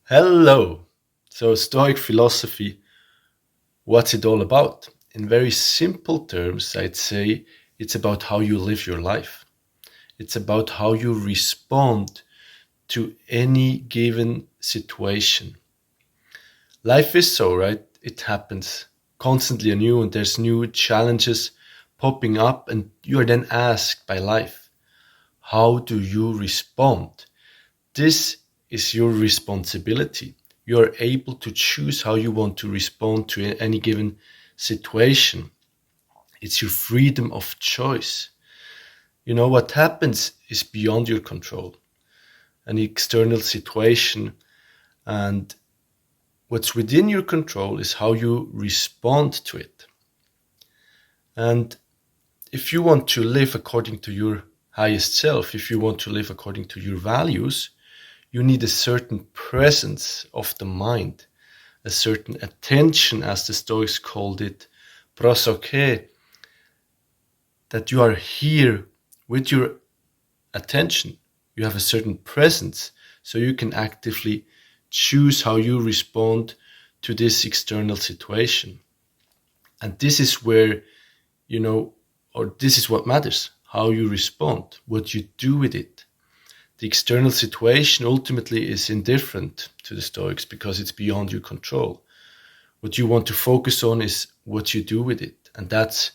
Hello. So, Stoic philosophy, what's it all about? In very simple terms, I'd say it's about how you live your life. It's about how you respond to any given situation. Life is so, right? It happens constantly anew, and there's new challenges popping up, and you are then asked by life, how do you respond? This is your responsibility. You are able to choose how you want to respond to any given situation. It's your freedom of choice. What happens is beyond your control, an external situation. And what's within your control is how you respond to it. And if you want to live according to your highest self, if you want to live according to your values, you need a certain presence of the mind, a certain attention, as the Stoics called it, prosoche, that you are here with your attention. You have a certain presence, so you can actively choose how you respond to this external situation. And this is where, or this is what matters, how you respond, what you do with it. The external situation ultimately is indifferent to the Stoics because it's beyond your control. What you want to focus on is what you do with it. And that's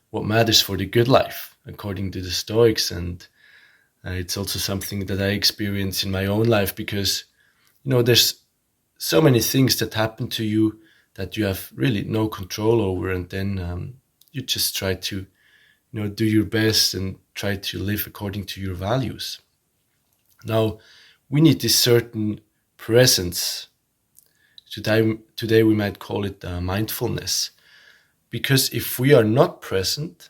what matters for the good life, according to the Stoics. And it's also something that I experience in my own life because, there's so many things that happen to you that you have really no control over. And then you just try to, do your best and try to live according to your values. Now, we need this certain presence. Today we might call it mindfulness. Because if we are not present,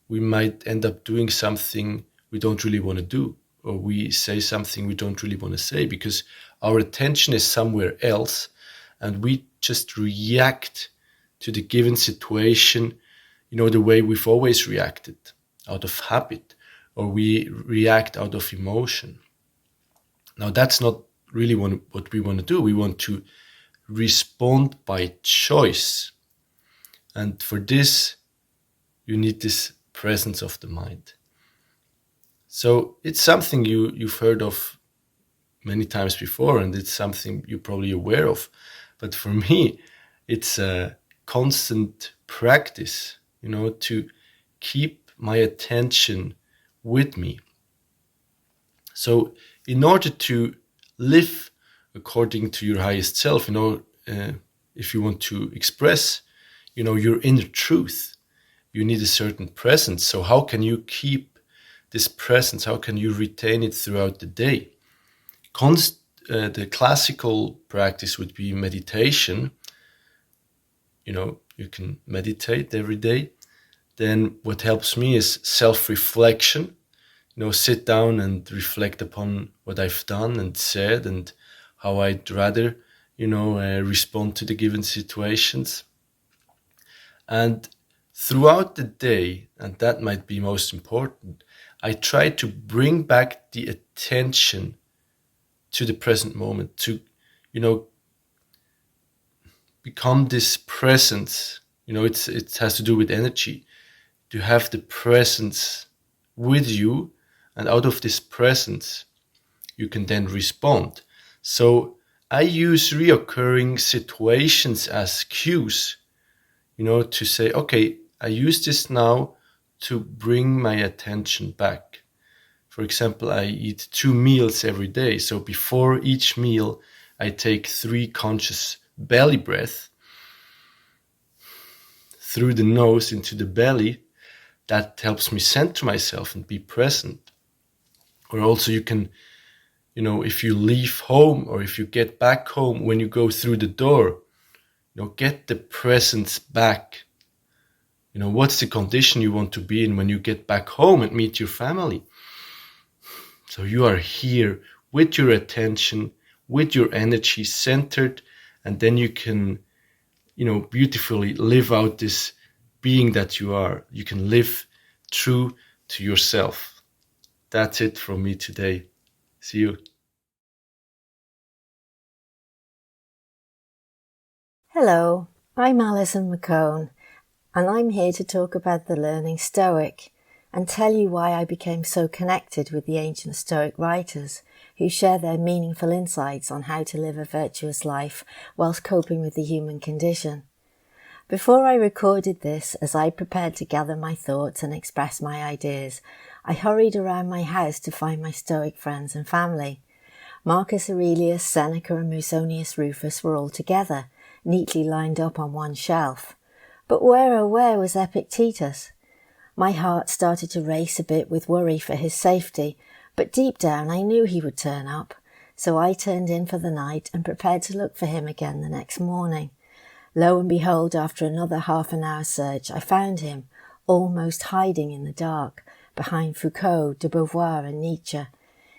we might end up doing something we don't really want to do, or we say something we don't really want to say because our attention is somewhere else and we just react to the given situation, the way we've always reacted, out of habit, or we react out of emotion. Now, that's not really what we want to do. We want to respond by choice. And for this, you need this presence of the mind. So it's something you've heard of many times before, and it's something you're probably aware of. But for me, it's a constant practice, to keep my attention with me. So in order to live according to your highest self, if you want to express, your inner truth, you need a certain presence. So how can you keep this presence? How can you retain it throughout the day? The classical practice would be meditation. You can meditate every day. Then what helps me is self-reflection. Sit down and reflect upon what I've done and said and how I'd rather, respond to the given situations. And throughout the day, and that might be most important, I try to bring back the attention to the present moment, to, become this presence. It has to do with energy, to have the presence with you, and out of this presence, you can then respond. So I use reoccurring situations as cues, to say, okay, I use this now to bring my attention back. For example, I eat 2 meals every day. So before each meal, I take 3 conscious belly breaths through the nose into the belly. That helps me center myself and be present. Or also you can, if you leave home or if you get back home, when you go through the door, get the presence back. What's the condition you want to be in when you get back home and meet your family? So you are here with your attention, with your energy centered, and then you can, beautifully live out this being that you are. You can live true to yourself. That's it from me today. See you. Hello, I'm Alison McCone, and I'm here to talk about the learning Stoic and tell you why I became so connected with the ancient Stoic writers who share their meaningful insights on how to live a virtuous life whilst coping with the human condition. Before I recorded this, as I prepared to gather my thoughts and express my ideas, I hurried around my house to find my Stoic friends and family. Marcus Aurelius, Seneca and Musonius Rufus were all together, neatly lined up on one shelf. But where oh where was Epictetus? My heart started to race a bit with worry for his safety, but deep down I knew he would turn up, so I turned in for the night and prepared to look for him again the next morning. Lo and behold, after another half-an-hour search, I found him, almost hiding in the dark, behind Foucault, de Beauvoir and Nietzsche.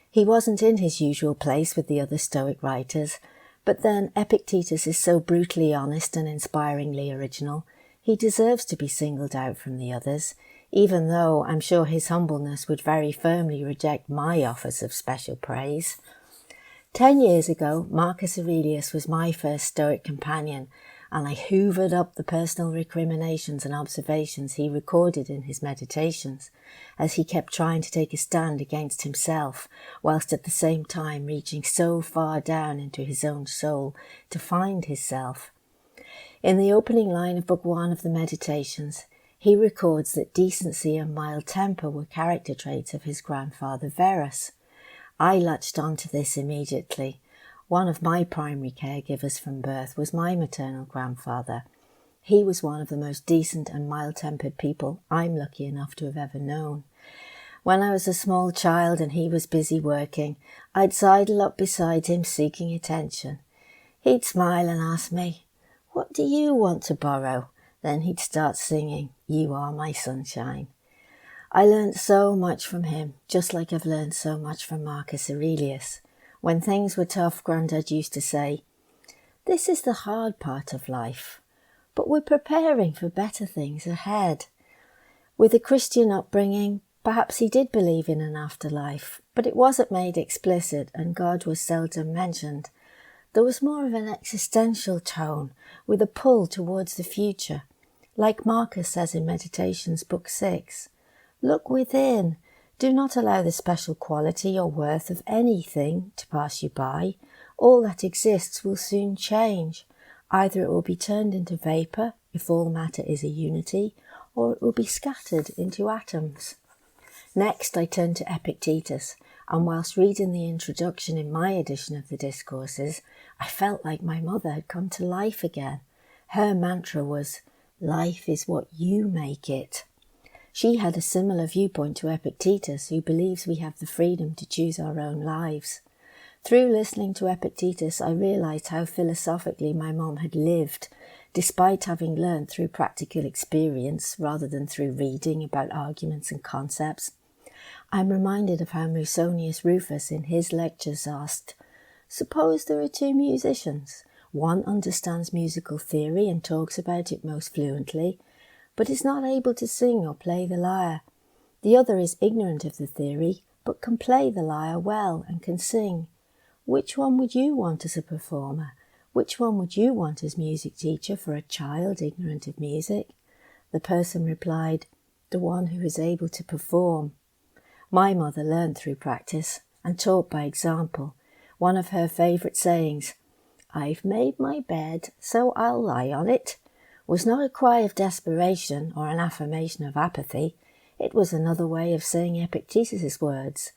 He wasn't in his usual place with the other Stoic writers, but then Epictetus is so brutally honest and inspiringly original, he deserves to be singled out from the others, even though I'm sure his humbleness would very firmly reject my offers of special praise. 10 years ago, Marcus Aurelius was my first Stoic companion, and I hoovered up the personal recriminations and observations he recorded in his meditations, as he kept trying to take a stand against himself, whilst at the same time reaching so far down into his own soul to find his self. In the opening line of Book 1 of the Meditations, he records that decency and mild temper were character traits of his grandfather Verus. I latched onto this immediately. One of my primary caregivers from birth was my maternal grandfather. He was one of the most decent and mild-tempered people I'm lucky enough to have ever known. When I was a small child and he was busy working, I'd sidle up beside him seeking attention. He'd smile and ask me, "What do you want to borrow?" Then he'd start singing, "You Are My Sunshine." I learnt so much from him, just like I've learned so much from Marcus Aurelius. When things were tough, Grandad used to say, "This is the hard part of life, but we're preparing for better things ahead." With a Christian upbringing, perhaps he did believe in an afterlife, but it wasn't made explicit and God was seldom mentioned. There was more of an existential tone, with a pull towards the future. Like Marcus says in Meditations, Book 6, "Look within. Do not allow the special quality or worth of anything to pass you by. All that exists will soon change. Either it will be turned into vapour, if all matter is a unity, or it will be scattered into atoms." Next, I turned to Epictetus, and whilst reading the introduction in my edition of the Discourses, I felt like my mother had come to life again. Her mantra was, "Life is what you make it." She had a similar viewpoint to Epictetus, who believes we have the freedom to choose our own lives. Through listening to Epictetus, I realised how philosophically my mom had lived, despite having learned through practical experience rather than through reading about arguments and concepts. I'm reminded of how Musonius Rufus in his lectures asked, "Suppose there are two musicians. One understands musical theory and talks about it most fluently, but is not able to sing or play the lyre. The other is ignorant of the theory, but can play the lyre well and can sing. Which one would you want as a performer? Which one would you want as music teacher for a child ignorant of music?" The person replied, "The one who is able to perform." My mother learned through practice and taught by example. One of her favourite sayings, "I've made my bed, so I'll lie on it," was not a cry of desperation or an affirmation of apathy. It was another way of saying Epictetus's words.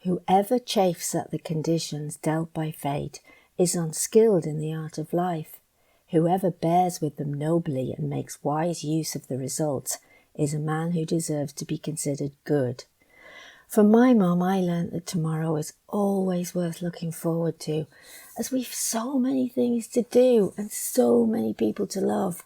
"Whoever chafes at the conditions dealt by fate is unskilled in the art of life. Whoever bears with them nobly and makes wise use of the results is a man who deserves to be considered good." From my mum, I learnt that tomorrow is always worth looking forward to, as we've so many things to do and so many people to love.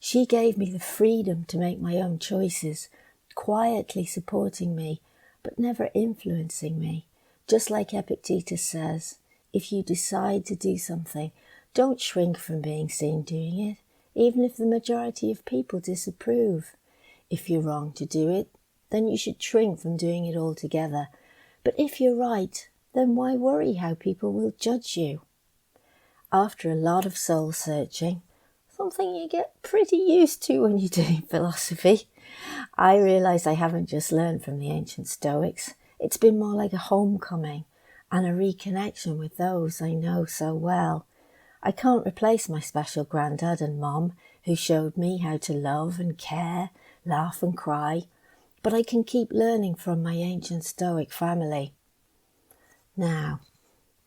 She gave me the freedom to make my own choices, quietly supporting me, but never influencing me. Just like Epictetus says, if you decide to do something, don't shrink from being seen doing it, even if the majority of people disapprove. If you're wrong to do it, then you should shrink from doing it altogether. But if you're right, then why worry how people will judge you? After a lot of soul searching, something you get pretty used to when you're doing philosophy. I realise I haven't just learned from the ancient Stoics. It's been more like a homecoming and a reconnection with those I know so well. I can't replace my special granddad and mum who showed me how to love and care, laugh and cry, but I can keep learning from my ancient Stoic family. Now,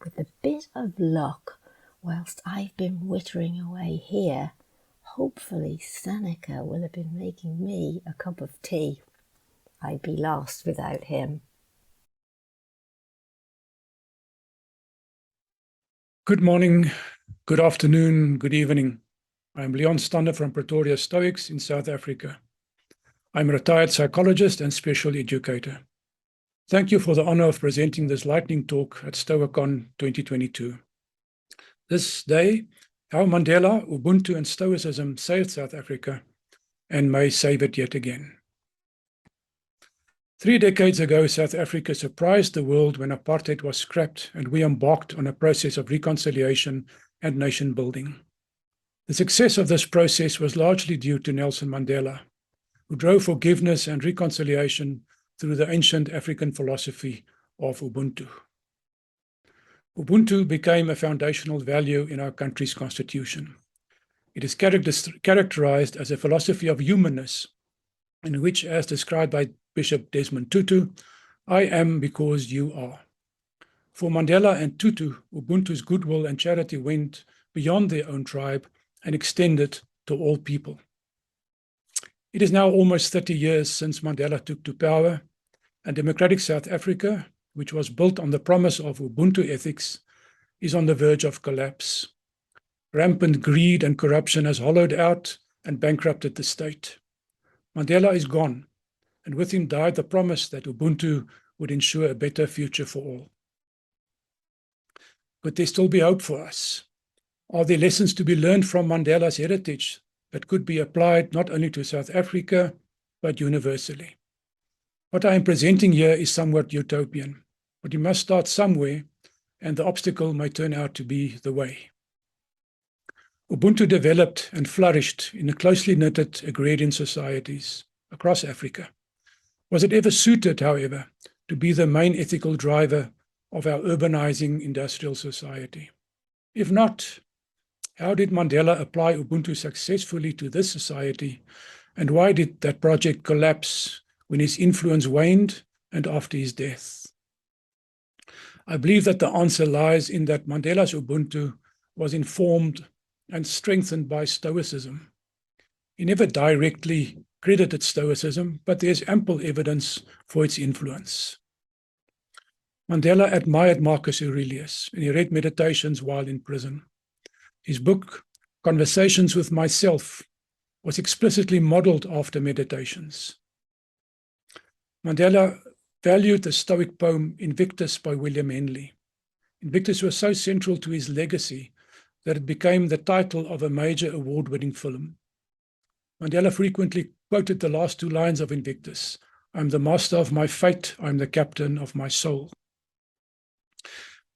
with a bit of luck, whilst I've been wittering away here, hopefully Seneca will have been making me a cup of tea. I'd be lost without him. Good morning, good afternoon, good evening. I'm Leon Stander from Pretoria Stoics in South Africa. I'm a retired psychologist and special educator. Thank you for the honor of presenting this lightning talk at Stoicon 2022. This day, how Mandela, Ubuntu and Stoicism saved South Africa and may save it yet again. 3 decades ago, South Africa surprised the world when apartheid was scrapped and we embarked on a process of reconciliation and nation building. The success of this process was largely due to Nelson Mandela, who drove forgiveness and reconciliation through the ancient African philosophy of Ubuntu. Ubuntu became a foundational value in our country's constitution. It is characterized as a philosophy of humanness, in which, as described by Bishop Desmond Tutu, I am because you are. For Mandela and Tutu, Ubuntu's goodwill and charity went beyond their own tribe and extended to all people. It is now almost 30 years since Mandela took to power, and democratic South Africa, which was built on the promise of Ubuntu ethics, is on the verge of collapse. Rampant greed and corruption has hollowed out and bankrupted the state. Mandela is gone, and with him died the promise that Ubuntu would ensure a better future for all. Could there still be hope for us? Are there lessons to be learned from Mandela's heritage that could be applied not only to South Africa, but universally? What I am presenting here is somewhat utopian, but you must start somewhere, and the obstacle may turn out to be the way. Ubuntu developed and flourished in closely knitted agrarian societies across Africa. Was it ever suited, however, to be the main ethical driver of our urbanizing industrial society? If not, how did Mandela apply Ubuntu successfully to this society, and why did that project collapse when his influence waned and after his death? I believe that the answer lies in that Mandela's Ubuntu was informed and strengthened by Stoicism. He never directly credited Stoicism, but there's ample evidence for its influence. Mandela admired Marcus Aurelius, and he read Meditations while in prison. His book, Conversations with Myself, was explicitly modeled after Meditations. Mandela valued the Stoic poem Invictus by William Henley. Invictus was so central to his legacy that it became the title of a major award-winning film. Mandela frequently quoted the last 2 lines of Invictus, "I'm the master of my fate, I'm the captain of my soul."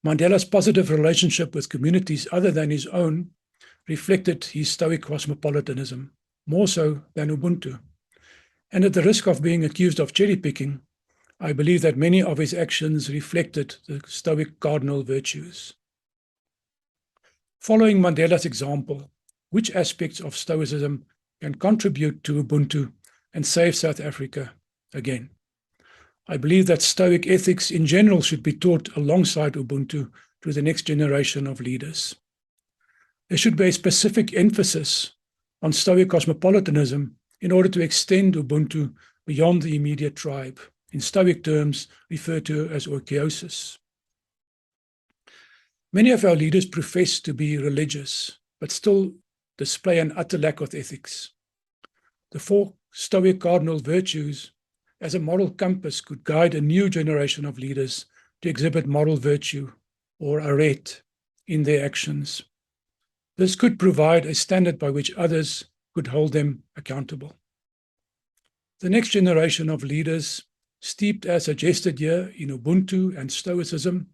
Mandela's positive relationship with communities other than his own reflected his Stoic cosmopolitanism, more so than Ubuntu. And at the risk of being accused of cherry-picking, I believe that many of his actions reflected the Stoic cardinal virtues. Following Mandela's example, which aspects of Stoicism can contribute to Ubuntu and save South Africa again? I believe that Stoic ethics in general should be taught alongside Ubuntu to the next generation of leaders. There should be a specific emphasis on Stoic cosmopolitanism in order to extend Ubuntu beyond the immediate tribe, in Stoic terms referred to as oikeiosis. Many of our leaders profess to be religious, but still display an utter lack of ethics. The 4 Stoic cardinal virtues as a moral compass could guide a new generation of leaders to exhibit moral virtue, or arete, in their actions. This could provide a standard by which others could hold them accountable. The next generation of leaders, steeped as suggested here in Ubuntu and Stoicism,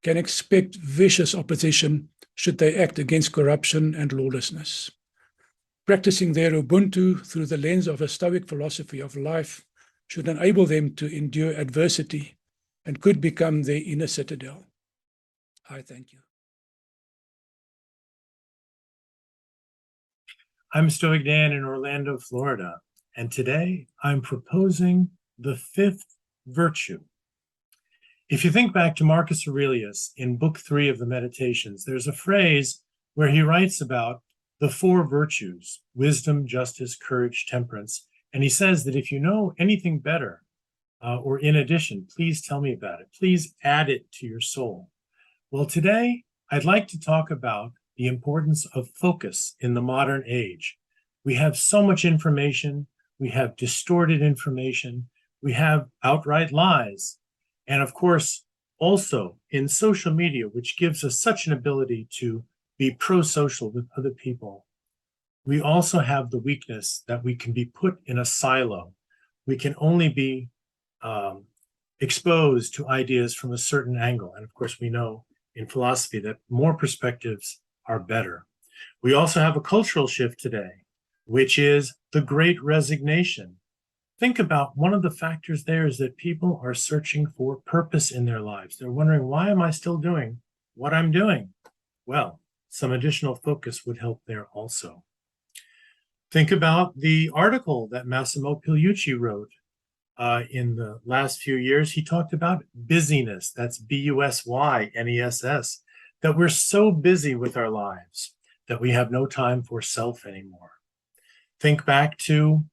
can expect vicious opposition should they act against corruption and lawlessness. Practicing their Ubuntu through the lens of a Stoic philosophy of life should enable them to endure adversity and could become their inner citadel. I thank you. I'm StoicDan in Orlando, Florida, and today I'm proposing the fifth virtue. If you think back to Marcus Aurelius in Book 3 of the Meditations, there's a phrase where he writes about the four virtues: wisdom, justice, courage, temperance. And he says that if you know anything better or in addition, please tell me about it. Please add it to your soul. Well, today I'd like to talk about the importance of focus in the modern age. We have so much information. We have distorted information. We have outright lies. And of course, also in social media, which gives us such an ability to be pro-social with other people, we also have the weakness that we can be put in a silo. We can only be exposed to ideas from a certain angle. And of course, we know in philosophy that more perspectives are better. We also have a cultural shift today, which is the Great Resignation. Think about one of the factors there is that people are searching for purpose in their lives. They're wondering, why am I still doing what I'm doing? Well, some additional focus would help there also. Think about the article that Massimo Pigliucci wrote in the last few years. He talked about busyness, that's B-U-S-Y-N-E-S-S, that we're so busy with our lives that we have no time for self anymore. Think back to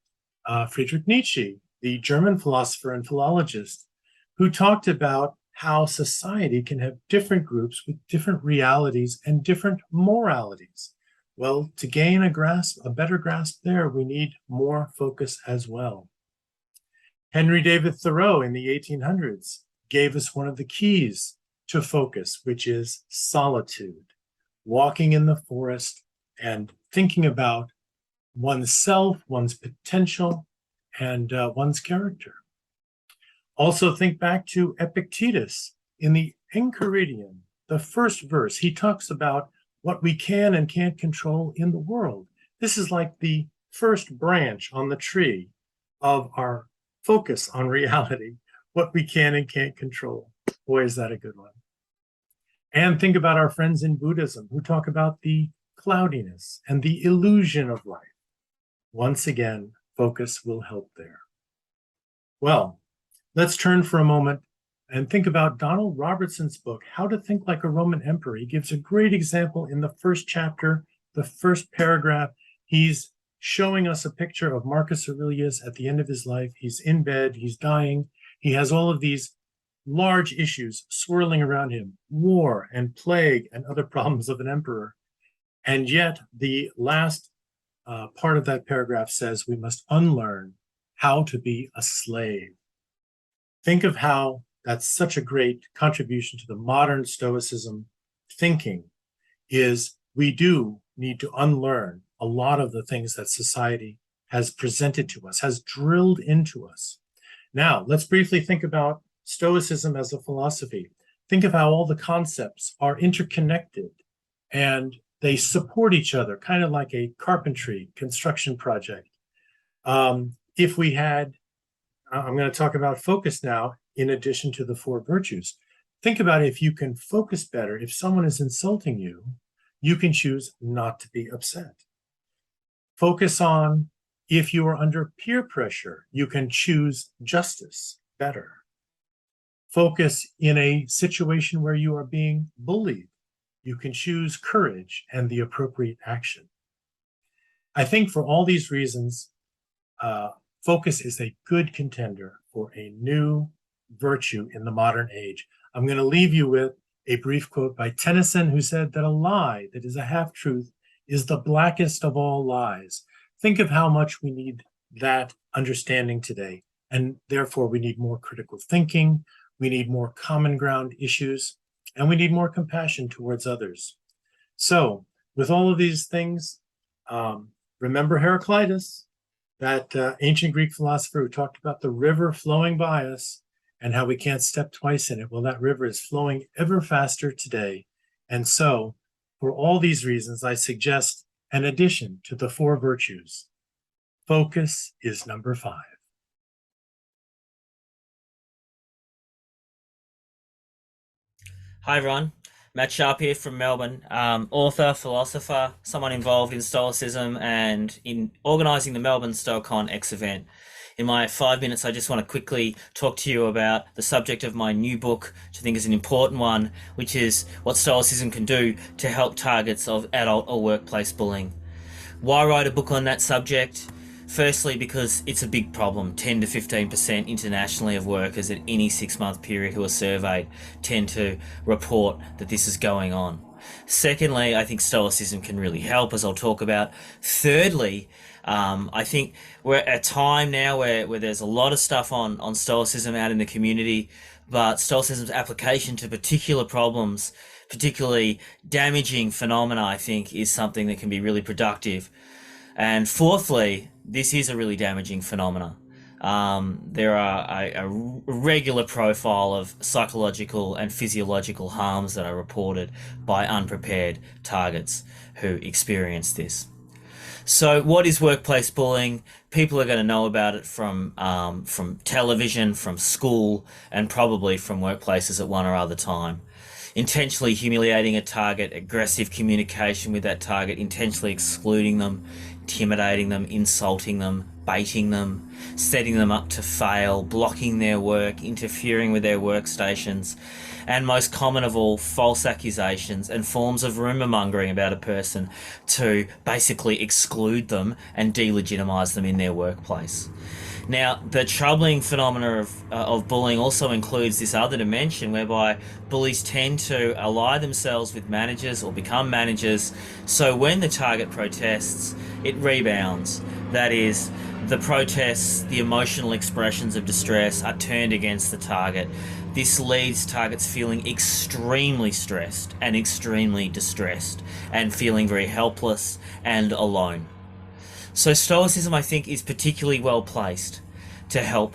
Friedrich Nietzsche, the German philosopher and philologist, who talked about how society can have different groups with different realities and different moralities. Well, to gain a better grasp there, we need more focus as well. Henry David Thoreau in the 1800s gave us one of the keys to focus, which is solitude, walking in the forest and thinking about oneself, one's potential, and one's character. Also think back to Epictetus in the Enchiridion, the first verse. He talks about what we can and can't control in the world. This is like the first branch on the tree of our focus on reality, what we can and can't control. Boy, is that a good one. And think about our friends in Buddhism who talk about the cloudiness and the illusion of life. Once again, focus will help there. Well, let's turn for a moment and think about Donald Robertson's book, How to Think Like a Roman Emperor. He gives a great example in the first chapter, the first paragraph. He's showing us a picture of Marcus Aurelius at the end of his life. He's in bed, he's dying. He has all of these large issues swirling around him, war and plague and other problems of an emperor. And yet the last part of that paragraph says we must unlearn how to be a slave. Think of how that's such a great contribution to the modern Stoicism thinking, is we do need to unlearn a lot of the things that society has presented to us, has drilled into us. Now, let's briefly think about Stoicism as a philosophy. Think of how all the concepts are interconnected and they support each other, kind of like a carpentry construction project. If we had, I'm going to talk about focus now, in addition to the four virtues. Think about if you can focus better. If someone is insulting you, you can choose not to be upset. Focus on if you are under peer pressure, you can choose justice better. Focus in a situation where you are being bullied. You can choose courage and the appropriate action. I think for all these reasons, focus is a good contender for a new virtue in the modern age. I'm going to leave you with a brief quote by Tennyson, who said that a lie that is a half-truth is the blackest of all lies. Think of how much we need that understanding today, and therefore we need more critical thinking, we need more common ground issues, and we need more compassion towards others. So with all of these things, remember Heraclitus, that ancient Greek philosopher who talked about the river flowing by us and how we can't step twice in it. Well, that river is flowing ever faster today. And so for all these reasons, I suggest an addition to the 4 virtues. Focus is number 5. Hi everyone, Matt Sharpe here from Melbourne, author, philosopher, someone involved in Stoicism and in organising the Melbourne Stoicon-x event. In my 5 minutes, I just want to quickly talk to you about the subject of my new book, which I think is an important one, which is what Stoicism can do to help targets of adult or workplace bullying. Why write a book on that subject? Firstly, because it's a big problem. 10 to 15% internationally of workers at any 6-month period who are surveyed tend to report that this is going on. Secondly, I think Stoicism can really help, as I'll talk about. Thirdly, I think we're at a time now where there's a lot of stuff on Stoicism out in the community, but Stoicism's application to particular problems, particularly damaging phenomena, I think, is something that can be really productive. And fourthly, this is a really damaging phenomena. There are a regular profile of psychological and physiological harms that are reported by unprepared targets who experience this. So what is workplace bullying? People are going to know about it from television, from school, and probably from workplaces at one or other time. Intentionally humiliating a target, aggressive communication with that target, intentionally excluding them, intimidating them, insulting them, baiting them, setting them up to fail, blocking their work, interfering with their workstations, and most common of all, false accusations and forms of rumour mongering about a person to basically exclude them and delegitimise them in their workplace. Now, the troubling phenomena of bullying also includes this other dimension whereby bullies tend to ally themselves with managers or become managers, so when the target protests, it rebounds. That is, the protests, the emotional expressions of distress are turned against the target. This leaves targets feeling extremely stressed and extremely distressed and feeling very helpless and alone. So Stoicism, I think, is particularly well placed to help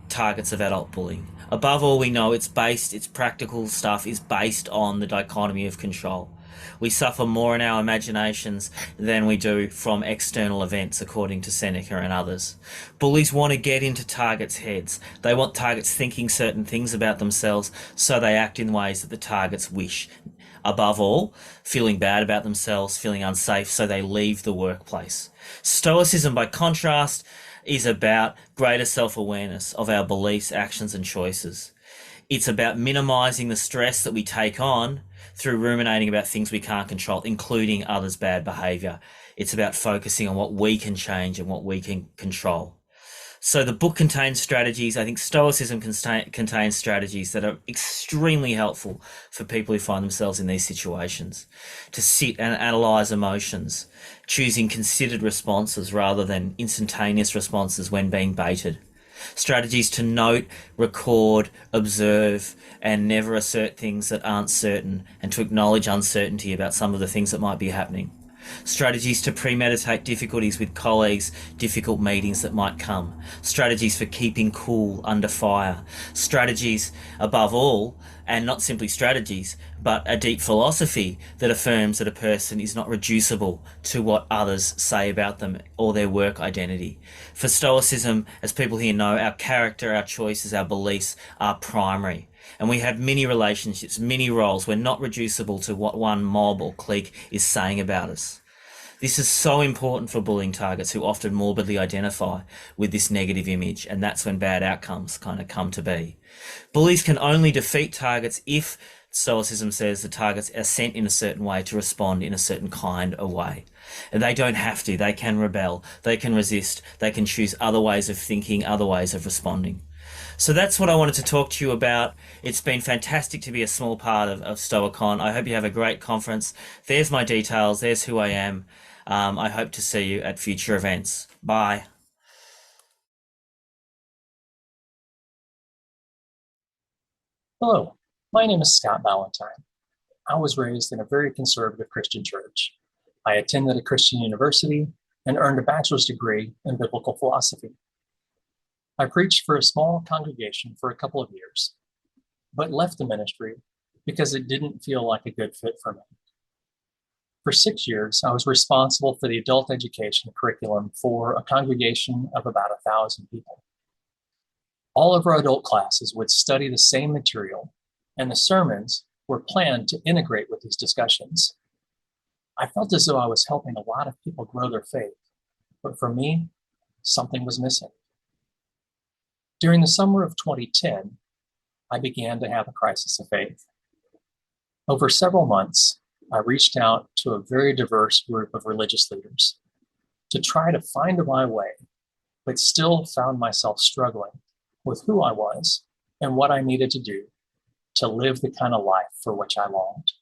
targets of adult bullying. Above all, we know its practical stuff is based on the dichotomy of control. We suffer more in our imaginations than we do from external events, according to Seneca and others. Bullies want to get into targets' heads. They want targets thinking certain things about themselves, so they act in ways that the targets wish. Above all, feeling bad about themselves, feeling unsafe, so they leave the workplace. Stoicism, by contrast, is about greater self-awareness of our beliefs, actions, and choices. It's about minimizing the stress that we take on through ruminating about things we can't control, including others' bad behavior. It's about focusing on what we can change and what we can control. So the book contains strategies. I think Stoicism contains strategies that are extremely helpful for people who find themselves in these situations, to sit and analyze emotions, choosing considered responses rather than instantaneous responses when being baited. Strategies to note, record, observe, and never assert things that aren't certain, and to acknowledge uncertainty about some of the things that might be happening. Strategies to premeditate difficulties with colleagues, difficult meetings that might come. Strategies for keeping cool under fire. Strategies, above all, and not simply strategies, but a deep philosophy that affirms that a person is not reducible to what others say about them or their work identity. For Stoicism, as people here know, our character, our choices, our beliefs are primary. And we have many relationships, many roles. We're not reducible to what one mob or clique is saying about us. This is so important for bullying targets who often morbidly identify with this negative image, and that's when bad outcomes kind of come to be. Bullies can only defeat targets if, Stoicism says, the targets are sent in a certain way to respond in a certain kind of way. And they don't have to. They can rebel. They can resist. They can choose other ways of thinking, other ways of responding. So that's what I wanted to talk to you about. It's been fantastic to be a small part of Stoicon. I hope you have a great conference. There's my details. There's who I am. I hope to see you at future events. Bye. Hello, my name is Scott Balentine. I was raised in a very conservative Christian church. I attended a Christian university and earned a bachelor's degree in biblical philosophy. I preached for a small congregation for a couple of years, but left the ministry because it didn't feel like a good fit for me. For 6 years, I was responsible for the adult education curriculum for a congregation of about 1,000 people. All of our adult classes would study the same material, and the sermons were planned to integrate with these discussions. I felt as though I was helping a lot of people grow their faith, but for me, something was missing. During the summer of 2010, I began to have a crisis of faith. Over several months, I reached out to a very diverse group of religious leaders to try to find my way, but still found myself struggling with who I was and what I needed to do to live the kind of life for which I longed.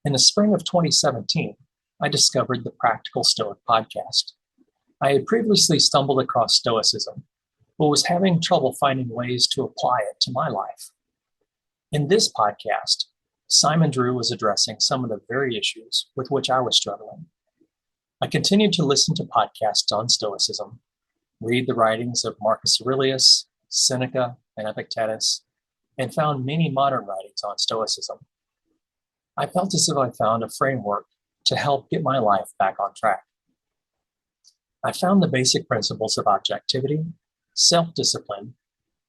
In the spring of 2017, I discovered the Practical Stoic podcast. I had previously stumbled across Stoicism, but was having trouble finding ways to apply it to my life. In this podcast, Simon Drew was addressing some of the very issues with which I was struggling. I continued to listen to podcasts on Stoicism, read the writings of Marcus Aurelius, Seneca, and Epictetus, and found many modern writings on Stoicism. I felt as if I found a framework to help get my life back on track. I found the basic principles of objectivity, self-discipline,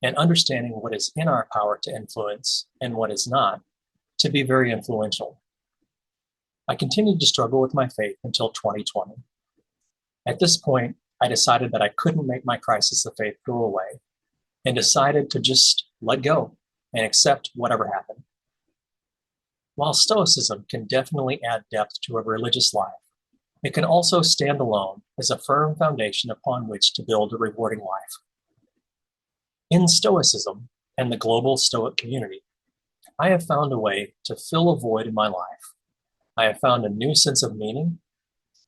and understanding what is in our power to influence and what is not to be very influential. I continued to struggle with my faith until 2020. At this point, I decided that I couldn't make my crisis of faith go away and decided to just let go and accept whatever happened. While Stoicism can definitely add depth to a religious life, it can also stand alone as a firm foundation upon which to build a rewarding life. In Stoicism and the global Stoic community, I have found a way to fill a void in my life. I have found a new sense of meaning,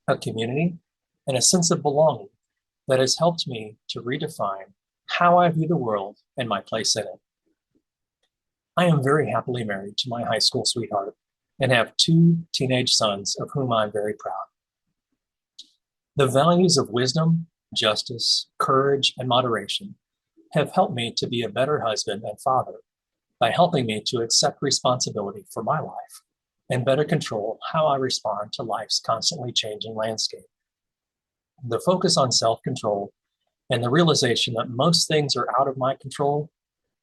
a community, and a sense of belonging that has helped me to redefine how I view the world and my place in it. I am very happily married to my high school sweetheart and have 2 teenage sons of whom I'm very proud. The values of wisdom, justice, courage, and moderation have helped me to be a better husband and father by helping me to accept responsibility for my life and better control how I respond to life's constantly changing landscape. The focus on self-control and the realization that most things are out of my control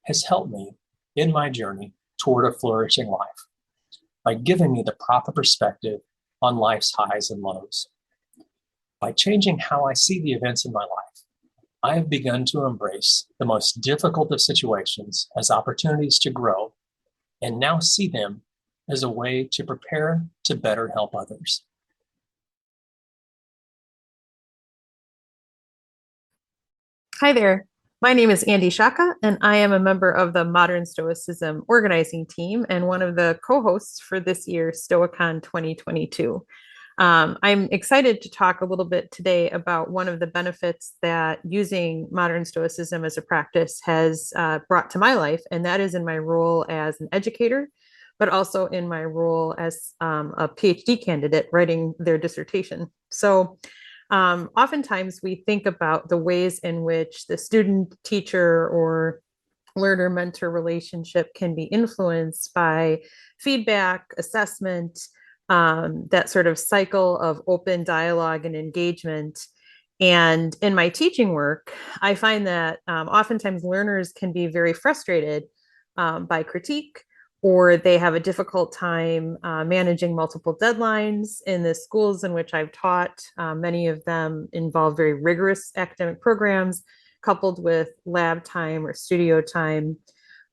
has helped me in my journey toward a flourishing life by giving me the proper perspective on life's highs and lows. By changing how I see the events in my life, I have begun to embrace the most difficult of situations as opportunities to grow and now see them as a way to prepare to better help others. Hi there. My name is Andi Sciacca, and I am a member of the Modern Stoicism organizing team and one of the co-hosts for this year's Stoicon 2022. I'm excited to talk a little bit today about one of the benefits that using modern Stoicism as a practice has brought to my life, and that is in my role as an educator, but also in my role as a PhD candidate writing their dissertation. So oftentimes we think about the ways in which the student-teacher or learner-mentor relationship can be influenced by feedback, assessment, that sort of cycle of open dialogue and engagement. And in my teaching work, I find that oftentimes learners can be very frustrated by critique, or they have a difficult time managing multiple deadlines. In the schools in which I've taught, many of them involve very rigorous academic programs coupled with lab time or studio time.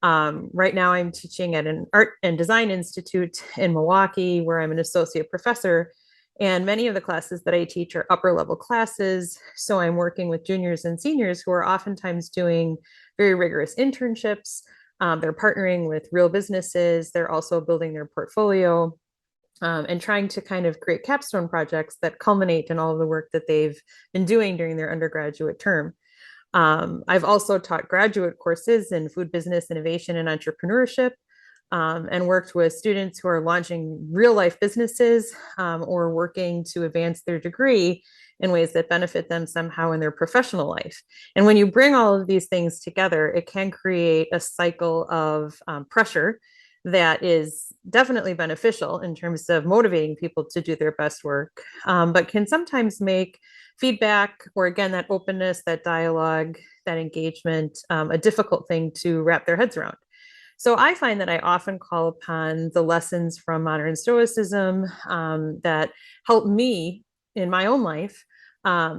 Right now I'm teaching at an art and design institute in Milwaukee where I'm an associate professor, and many of the classes that I teach are upper level classes. So I'm working with juniors and seniors who are oftentimes doing very rigorous internships. They're partnering with real businesses. They're also building their portfolio and trying to kind of create capstone projects that culminate in all of the work that they've been doing during their undergraduate term. I've also taught graduate courses in food business, innovation, and entrepreneurship, and worked with students who are launching real life businesses or working to advance their degree in ways that benefit them somehow in their professional life. And when you bring all of these things together, it can create a cycle of pressure that is definitely beneficial in terms of motivating people to do their best work, but can sometimes make feedback, or again, that openness, that dialogue, that engagement, a difficult thing to wrap their heads around. So I find that I often call upon the lessons from modern Stoicism that help me in my own life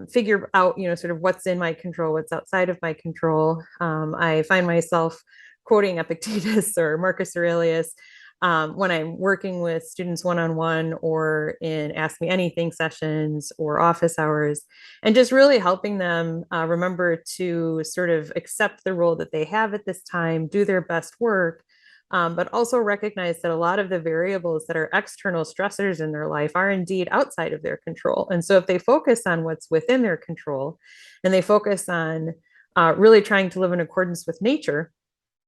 figure out, sort of what's in my control, what's outside of my control. I find myself quoting Epictetus or Marcus Aurelius when I'm working with students one-on-one or in Ask Me Anything sessions or office hours, and just really helping them remember to sort of accept the role that they have at this time, do their best work, but also recognize that a lot of the variables that are external stressors in their life are indeed outside of their control. And so if they focus on what's within their control, and they focus on really trying to live in accordance with nature,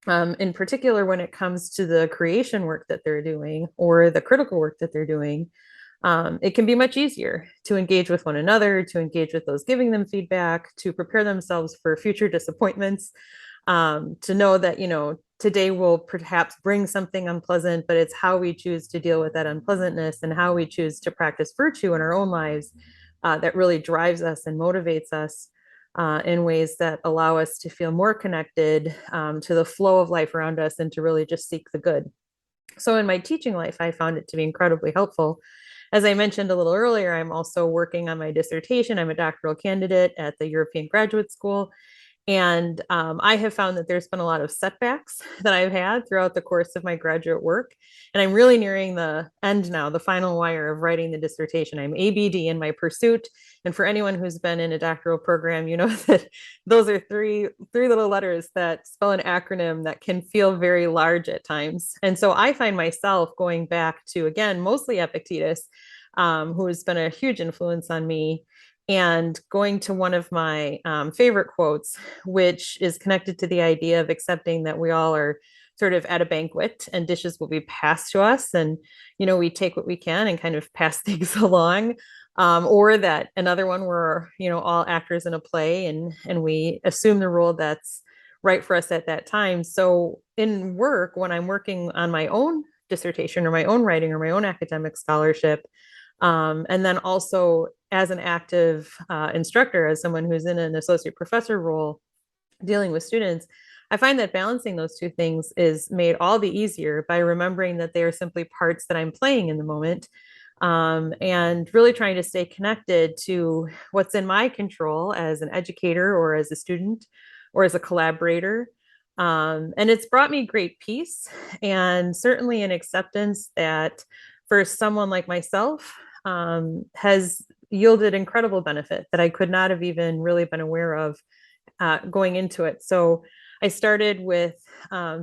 in particular when it comes to the creation work that they're doing or the critical work that they're doing, it can be much easier to engage with one another, to engage with those giving them feedback, to prepare themselves for future disappointments, to know that, today will perhaps bring something unpleasant, but it's how we choose to deal with that unpleasantness and how we choose to practice virtue in our own lives that really drives us and motivates us in ways that allow us to feel more connected to the flow of life around us and to really just seek the good. So in my teaching life, I found it to be incredibly helpful. As I mentioned a little earlier, I'm also working on my dissertation. I'm a doctoral candidate at the European Graduate School. And I have found that there's been a lot of setbacks that I've had throughout the course of my graduate work. And I'm really nearing the end now, the final wire of writing the dissertation. I'm ABD in my pursuit. And for anyone who's been in a doctoral program, you know that those are three little letters that spell an acronym that can feel very large at times. And so I find myself going back to, again, mostly Epictetus, who has been a huge influence on me, and going to one of my favorite quotes, which is connected to the idea of accepting that we all are sort of at a banquet and dishes will be passed to us. And, we take what we can and kind of pass things along. Or that another one where, all actors in a play and we assume the role that's right for us at that time. So in work, when I'm working on my own dissertation or my own writing or my own academic scholarship, and then also as an active instructor, as someone who's in an associate professor role dealing with students, I find that balancing those two things is made all the easier by remembering that they are simply parts that I'm playing in the moment, and really trying to stay connected to what's in my control as an educator or as a student or as a collaborator. And it's brought me great peace and certainly an acceptance that for someone like myself, has yielded incredible benefit that I could not have even really been aware of going into it. So I started with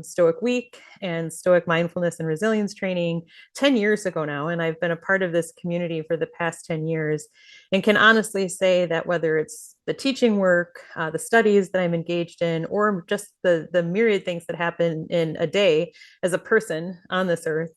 Stoic Week and Stoic mindfulness and resilience training 10 years ago now, and I've been a part of this community for the past 10 years and can honestly say that whether it's the teaching work, the studies that I'm engaged in, or just the myriad things that happen in a day as a person on this earth,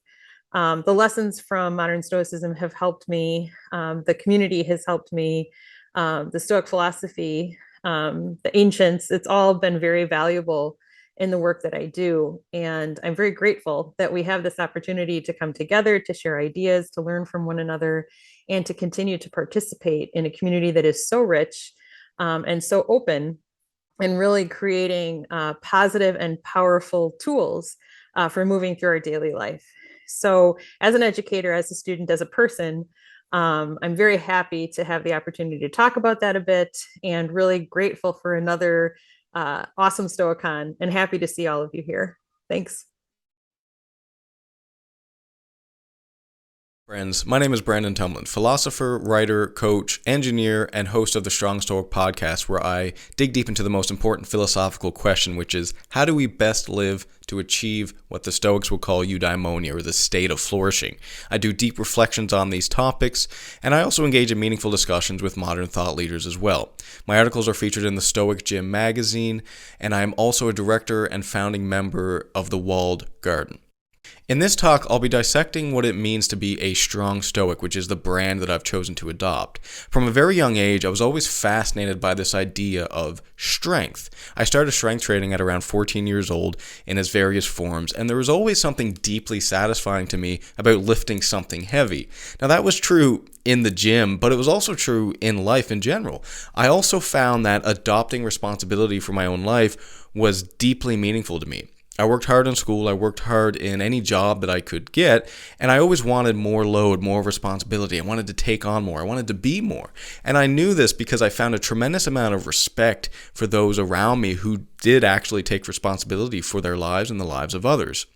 the lessons from modern Stoicism have helped me. The community has helped me. The Stoic philosophy, the ancients, it's all been very valuable in the work that I do. And I'm very grateful that we have this opportunity to come together, to share ideas, to learn from one another, and to continue to participate in a community that is so rich and so open, and really creating positive and powerful tools for moving through our daily life. So as an educator, as a student, as a person, I'm very happy to have the opportunity to talk about that a bit, and really grateful for another awesome Stoicon, and happy to see all of you here. Thanks. Friends, my name is Brandon Tumblin, philosopher, writer, coach, engineer, and host of the Strong Stoic podcast, where I dig deep into the most important philosophical question, which is, how do we best live to achieve what the Stoics will call eudaimonia, or the state of flourishing? I do deep reflections on these topics, and I also engage in meaningful discussions with modern thought leaders as well. My articles are featured in the Stoic Gym magazine, and I am also a director and founding member of the Walled Garden. In this talk, I'll be dissecting what it means to be a strong Stoic, which is the brand that I've chosen to adopt. From a very young age, I was always fascinated by this idea of strength. I started strength training at around 14 years old in its various forms, and there was always something deeply satisfying to me about lifting something heavy. Now, that was true in the gym, but it was also true in life in general. I also found that adopting responsibility for my own life was deeply meaningful to me. I worked hard in school, I worked hard in any job that I could get, and I always wanted more load, more responsibility. I wanted to take on more, I wanted to be more. And I knew this because I found a tremendous amount of respect for those around me who did actually take responsibility for their lives and the lives of others.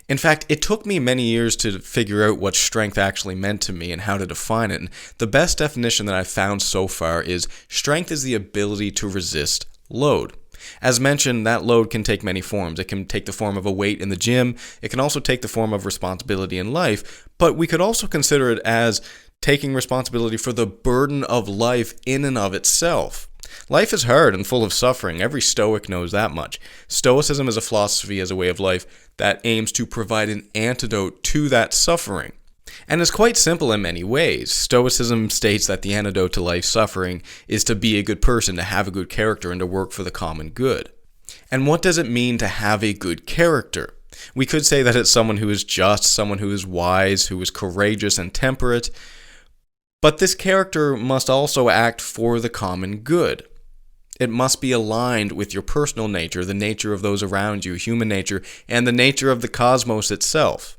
In fact, it took me many years to figure out what strength actually meant to me and how to define it. And the best definition that I've found so far is strength is the ability to resist load. As mentioned, that load can take many forms. It can take the form of a weight in the gym. It can also take the form of responsibility in life. But we could also consider it as taking responsibility for the burden of life in and of itself. Life is hard and full of suffering. Every Stoic knows that much. Stoicism is a philosophy as a way of life that aims to provide an antidote to that suffering. And it's quite simple in many ways. Stoicism states that the antidote to life's suffering is to be a good person, to have a good character, and to work for the common good. And what does it mean to have a good character? We could say that it's someone who is just, someone who is wise, who is courageous and temperate. But this character must also act for the common good. It must be aligned with your personal nature, the nature of those around you, human nature, and the nature of the cosmos itself.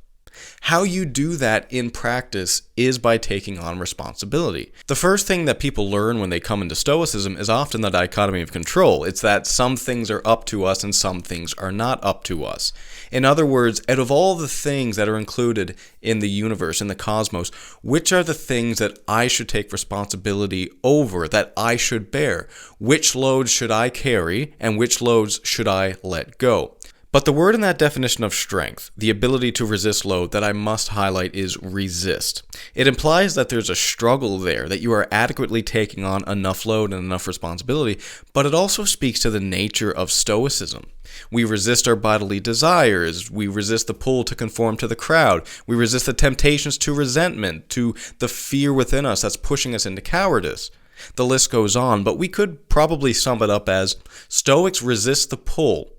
How you do that in practice is by taking on responsibility. The first thing that people learn when they come into Stoicism is often the dichotomy of control. It's that some things are up to us and some things are not up to us. In other words, out of all the things that are included in the universe, in the cosmos, which are the things that I should take responsibility over, that I should bear? Which loads should I carry and which loads should I let go? But the word in that definition of strength, the ability to resist load that I must highlight is resist. It implies that there's a struggle there, that you are adequately taking on enough load and enough responsibility, but it also speaks to the nature of Stoicism. We resist our bodily desires, we resist the pull to conform to the crowd, we resist the temptations to resentment, to the fear within us that's pushing us into cowardice. The list goes on, but we could probably sum it up as Stoics resist the pull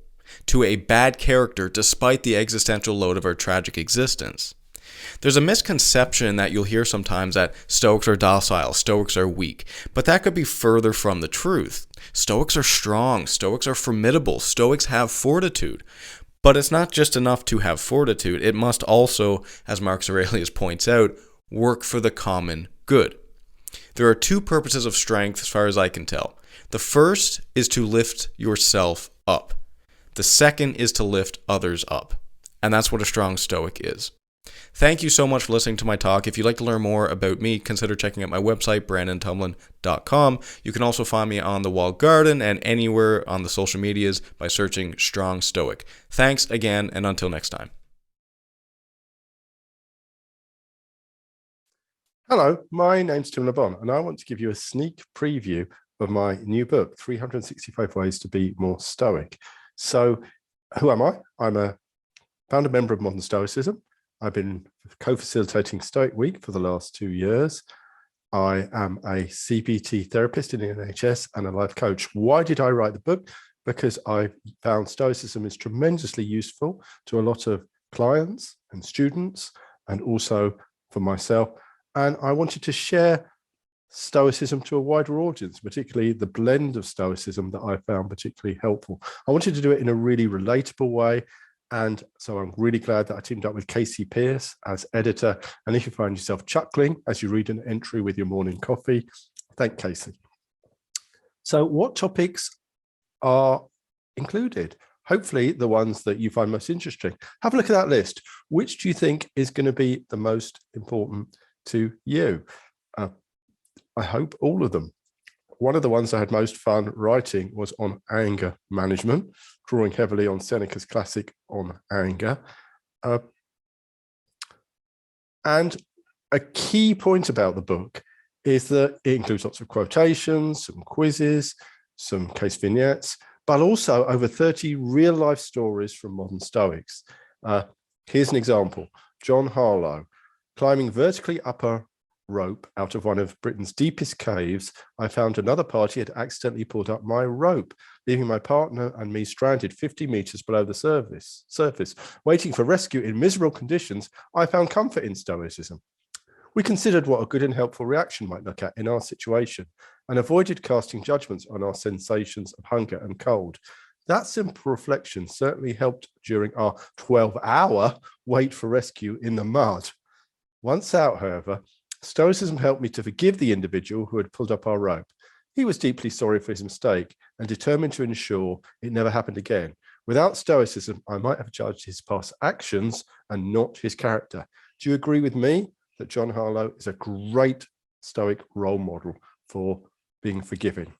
to a bad character despite the existential load of our tragic existence. There's a misconception that you'll hear sometimes that Stoics are docile, Stoics are weak, but that could be further from the truth. Stoics are strong, Stoics are formidable, Stoics have fortitude. But it's not just enough to have fortitude, it must also, as Marcus Aurelius points out, work for the common good. There are two purposes of strength as far as I can tell. The first is to lift yourself up. The second is to lift others up. And that's what a strong Stoic is. Thank you so much for listening to my talk. If you'd like to learn more about me, consider checking out my website, brandontumblin.com. You can also find me on the Walled Garden and anywhere on the social medias by searching Strong Stoic. Thanks again, and until next time. Hello, my name's Tim Lebon, and I want to give you a sneak preview of my new book, 365 Ways to Be More Stoic. So who am I? I'm a founder member of Modern Stoicism. I've been co-facilitating Stoic Week for the last 2 years. I am a CBT therapist in the NHS and a life coach. Why did I write the book? Because I found Stoicism is tremendously useful to a lot of clients and students, and also for myself. And I wanted to share Stoicism to a wider audience, particularly the blend of Stoicism that I found particularly helpful. I wanted to do it in a really relatable way. And so I'm really glad that I teamed up with Casey Pierce as editor. And if you find yourself chuckling as you read an entry with your morning coffee, thank Casey. So what topics are included? Hopefully the ones that you find most interesting. Have a look at that list. Which do you think is going to be the most important to you? I hope all of them. One of the ones I had most fun writing was on anger management, drawing heavily on Seneca's classic on anger. And a key point about the book is that it includes lots of quotations, some quizzes, some case vignettes, but also over 30 real-life stories from modern Stoics. Here's an example. John Harlow, climbing vertically up a rope out of one of Britain's deepest caves, I found another party had accidentally pulled up my rope, leaving my partner and me stranded 50 meters below the surface. Waiting for rescue in miserable conditions, I found comfort in Stoicism. We considered what a good and helpful reaction might look at in our situation and avoided casting judgments on our sensations of hunger and cold. That simple reflection certainly helped during our 12-hour wait for rescue in the mud. Once out, however, Stoicism helped me to forgive the individual who had pulled up our rope. He was deeply sorry for his mistake and determined to ensure it never happened again. Without Stoicism, I might have judged his past actions and not his character. Do you agree with me that John Harlow is a great Stoic role model for being forgiving?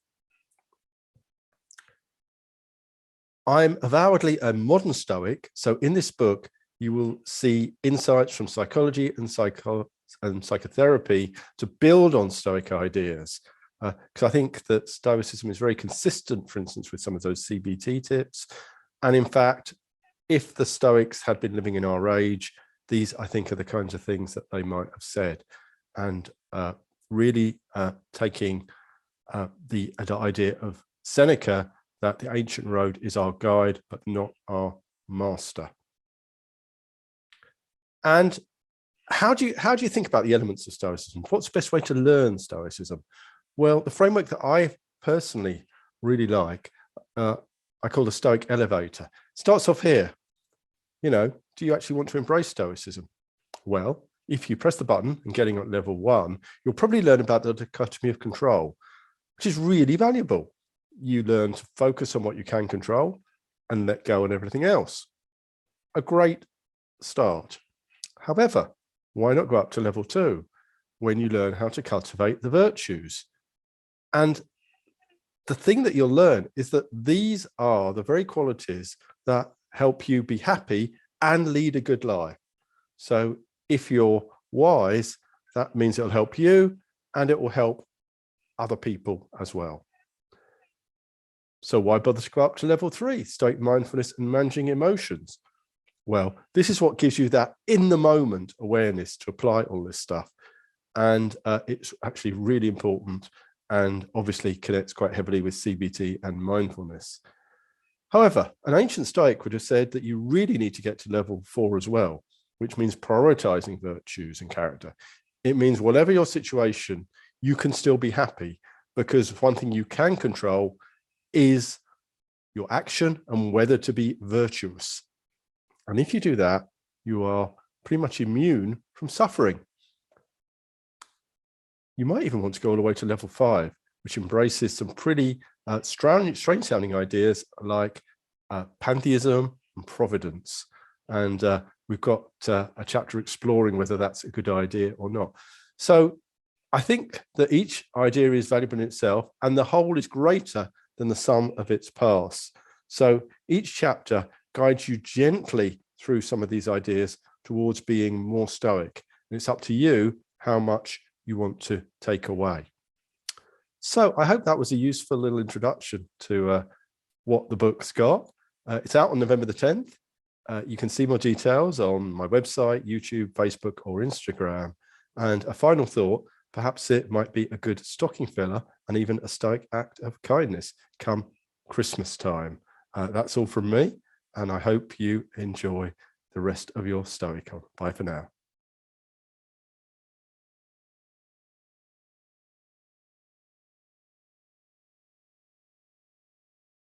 I'm avowedly a modern Stoic, so in this book, you will see insights from psychology and psychotherapy to build on Stoic ideas. Because I think that Stoicism is very consistent, for instance, with some of those CBT tips. And in fact, if the Stoics had been living in our age, these, I think, are the kinds of things that they might have said. And really taking the idea of Seneca, that the ancient road is our guide, but not our master. And how do you think about the elements of Stoicism? What's the best way to learn Stoicism? Well, the framework that I personally really like, I call the Stoic elevator. Starts off here. You know, do you actually want to embrace Stoicism? Well, if you press the button and getting at level 1, you'll probably learn about the dichotomy of control, which is really valuable. You learn to focus on what you can control and let go on everything else. A great start. However, why not go up to level 2 when you learn how to cultivate the virtues? And the thing that you'll learn is that these are the very qualities that help you be happy and lead a good life. So if you're wise, that means it'll help you and it will help other people as well. So why bother to go up to level 3, Stoic mindfulness and managing emotions? Well, this is what gives you that in the moment awareness to apply all this stuff. And it's actually really important and obviously connects quite heavily with CBT and mindfulness. However, an ancient Stoic would have said that you really need to get to level 4 as well, which means prioritizing virtues and character. It means whatever your situation, you can still be happy, because one thing you can control is your action and whether to be virtuous. And if you do that, you are pretty much immune from suffering. You might even want to go all the way to level 5, which embraces some pretty strange sounding ideas like pantheism and providence. And we've got a chapter exploring whether that's a good idea or not. So I think that each idea is valuable in itself, and the whole is greater than the sum of its parts. So each chapter guides you gently through some of these ideas towards being more Stoic. And it's up to you how much you want to take away. So I hope that was a useful little introduction to what the book's got. It's out on November the 10th. You can see more details on my website, YouTube, Facebook, or Instagram. And a final thought, perhaps it might be a good stocking filler and even a Stoic act of kindness come Christmas time. That's all from me, and I hope you enjoy the rest of your Stoicon. Bye for now.